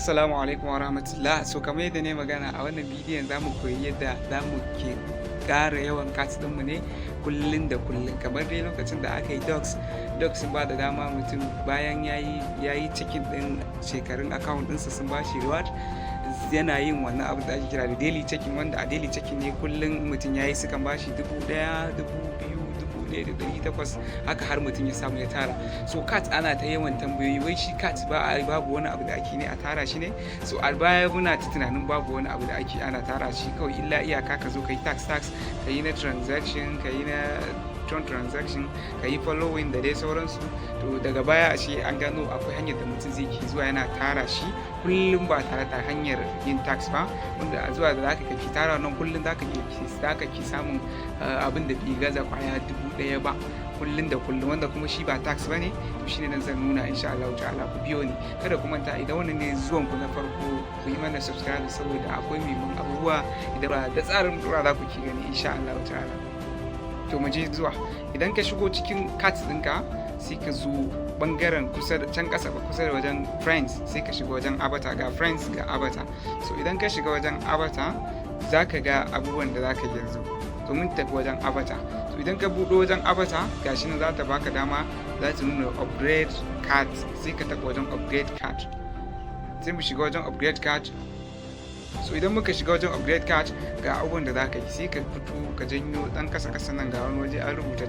Assalamu alaikum wa rahmatullah. So kamar yadda ne magana a wannan bidiyon za mu koyi yadda za mu ke ƙara yawan cards ɗinmu ne kullum da kullum. Kamar dai lokacin da aka yi docs sun ba da dama mutum bayan ya yi cikin ɗin shekarun account ɗinsa sun ba shi reward, yana yin wannan abu da ake kira da daily checking, wanda a daily checking ne kullum mutum ya yi sukan ba shi 1,000, 2,000, 1,800 haka har mutum ya samu ya tara. So cat ana ta yawan tambayoyi, wai shi cat babu wani abu da ake ne a tara shi ne? So a baya muna ta tunanin babu wani abu da ake ana tara shi, kawai illa iyaka ka zo ka yi tax ka yi na transaction, ka yi na transaction, ka yi following da dai sauransu. To daga baya ashe an gano akwai hanyar da mutum zai ke zuwa yana tara shi kullum ba tare da hanyar yin tax ba, wanda a zuwa da zaka ki tara nan kullum zaka ki samun abin da bai gaza kwaya 1,000 ba kullum da kullum, wanda kuma shi ba tax bane. To shine nan zan nuna insha Allah ta'ala, ku biyo ni. Kada ku manta, idan wannan ne zuwan ku na farko, ku yi mana subscribe saboda akwai muhimman abubuwa idan da tsarin dora za ku ki gani insha Allah ta'ala. To mu je zuwa, idan ka shigo cikin cards ɗinka sai ka zo bangaren kusa da can ƙasa, kusa da wajen friends, sai ka shiga wajen avatar. Ga friends ga avatar. So idan ka shiga wajen avatar za ka ga abubuwan da za ka yanzu domin tafi wajen avatar. So idan ka buɗe wajen avatar, gashi nan za ta baka dama, za ta nuna upgrade card, sai ka tafi wajen upgrade card. Sai mu shiga wajen upgrade card. So idan muka shiga wajen upgrade card, ga abubuwan da za ka yi, sai ka fito ka janyo ɗan kasa nan ga wani waje an rubuta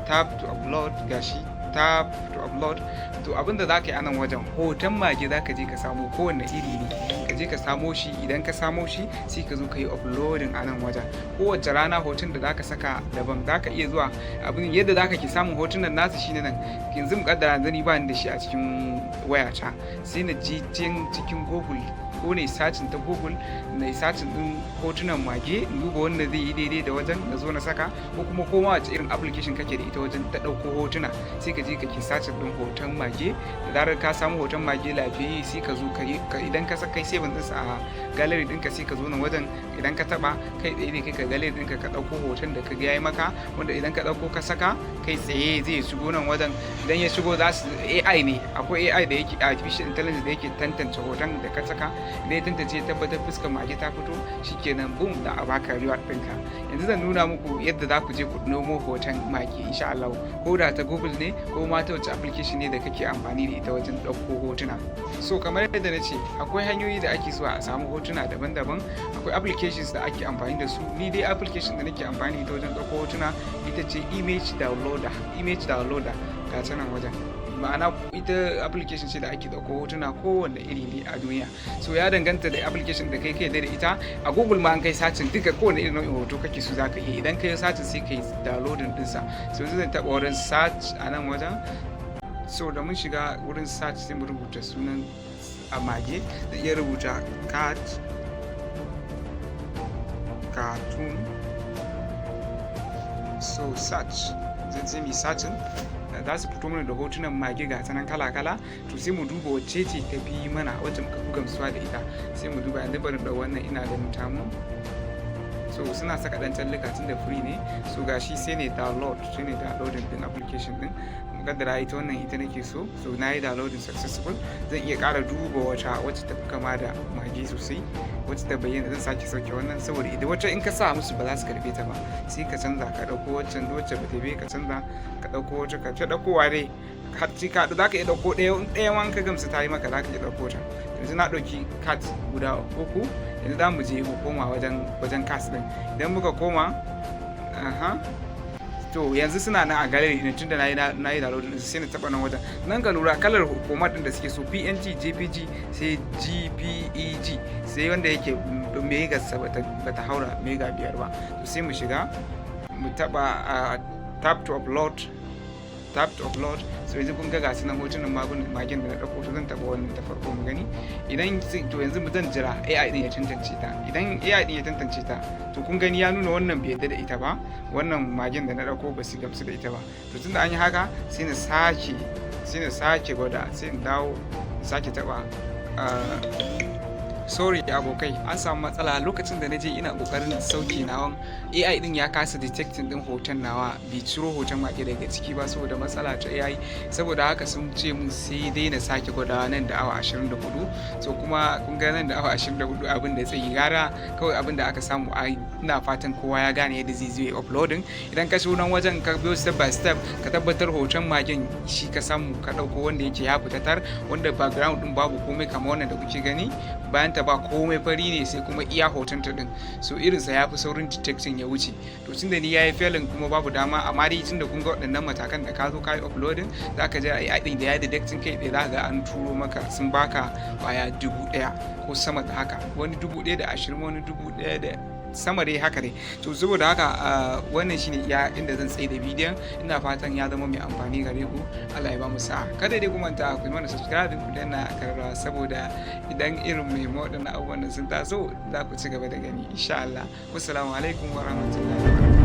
tab to upload, gashi tab to upload. To abinda za ka yi a nan wajen, hoton mage za ka je ka samo, kowanne iri ne ka je ka samo shi. Idan ka samo shi sai ka zo ka yi uploading a nan wajen. Kowace rana hoton da za ka saka daban, za ka iya zuwa abin yadda za ka ke samun hotunan nasu shine nan. Yanzu muƙaddara zani ba ni da shi a cikin wayata, sai na je cikin Google ko ne sacin ta Google, na sacin din hotunan mage, in duba wanda zai yi daidai da wajen na zo na saka, ko kuma koma wace irin application kake da ita wajen ta ɗauko hotuna, sai ka je ka ke sacin din hoton mage. Da zarar ka samu hoton mage lafiyayye, sai ka zo idan ka saka save ɗinsa a gallery ɗinka, sai ka zo nan wajen, idan ka taɓa kai tsaye ne kai ka gallery ɗinka ka ɗauko hoton da ka ga yayi maka, wanda idan ka ɗauko ka saka kai tsaye zai shigo nan wajen. Idan ya shigo za su AI ne, akwai AI da yake artificial intelligence da yake tantance hoton da ka saka. Idan ya tantance tabbatar fuskar mage ta fito, shikenan boom da a baka reward ɗinka. Yanzu zan nuna muku yadda za ku je ku nemo hoton mage insha Allah, ko da ta Google ne ko ma ta wace application ne da kake amfani da ita wajen ɗauko hotuna. So kamar yadda na ce, akwai hanyoyi da ake so a samu hotuna daban-daban, akwai applications da ake amfani da su. Ni dai application da nake amfani da ita wajen ɗauko hotuna ita ce image downloader ga ta nan wajen. Ma'ana ita application ce da ake dauko hotuna kowanne iri ne a duniya. So ya danganta da application da kai da ita. A Google ma an kai sacin duka kowanne irin nau'in hoto kake so zaka iya, idan kai sacin sai kai downloading dinsa. So yanzu zan taba wurin search a nan wajen. So da mun shiga wurin search sai mu rubuta sunan a mage, da iya rubuta cartoon. So search, zan sai mu searching, za su fito mana da hotunan mage ga sanan kala-kala. To sai mu duba wacce ce ta fi mana, wacce muka fi gamsuwa da ita, sai mu duba. Yanzu bari da wannan ina ganin tamu. So suna saka dan tallika tun da free ne. So gashi sai ne downloading din application din. Mukaddara ita wannan ita nake so. So na yi downloading successful. Zan iya ƙara duba wacce ta fi kama da mage sosai, wacce ta bayyana. Zan sake sauke wannan saboda idan wacce in ka sa musu ba za su karbe ta ba, sai ka canza ka dauko waccan, wacce ba ta bai ka canza ka dauko wacce ka ta daukowa dai har ci ka za ka iya dauko ɗaya wanka gamsu ta yi maka, za ka iya dauko ta. Yanzu na dauki cat guda 3. Yanzu za mu je mu koma wajen cast din. Idan muka koma, to yanzu suna nan a gallery din, tunda na yi download din, sai na taba nan wajen. Nan ka lura kalar format din da suke so, PNG, JPG, sai JPEG, sai wanda yake mega bata haura mega 5 ba. To sai mu shiga mu taba tap to upload. So yanzu kun ga gasu nan hotunan magen da na dauko. To zan taba wannan ta farko mu gani. Idan to yanzu mu zan jira AI din ya tantance ta. Idan AI din ya tantance ta, to kun gani ya nuna wannan bai yadda da ita ba, wannan magen da na dauko ba su gamsu da ita ba. To tunda an yi haka, sai na sake gwada, sai in dawo sake taba Sorry abokai, an samu matsala lokacin da na je ina kokarin sauke nawan AI din ya kasa detecting din hoton nawa bai ciro hoton mage daga ciki ba saboda matsala ta AI. Saboda haka sun ce mun sai dai na sake gwadawa nan da awa 24. So kuma kun ga nan da awa 24 abin da tsayi gara kawai abin da aka samu ina fatan kowa ya gane yadda zai zo uploading. Idan ka shigo nan wajen ka biyo step by step ka tabbatar hoton magen shi ka samu ka dauko wanda yake ya fitatar wanda background din babu komai kamar wannan da kuke gani, bayan ta ba komai fari ne sai kuma iya hoton ta din. So irinsa ya fi saurin detection ya wuce. To tunda ni yayi failing kuma babu dama, amma dai tunda kun ga waɗannan matakan da ka zo ka yi uploading zaka je a din da ya detecting kai da zaka ga an turo maka sun baka kwaya 1000 ko sama da haka, wani 1020, wani 1000 da sama dai haka dai. To saboda haka wannan shine iya inda zan tsaye da bidiyon. Ina fatan ya zama mai amfani gare ku. Allah ya ba mu sa'a. Kada dai ku manta ku yi mana subscribe ku danna karara saboda idan irin muhimman waɗannan abubuwan sun taso za ku ci gaba da gani insha Allah. Wassalamu alaikum wa rahmatullahi wa barakatuh.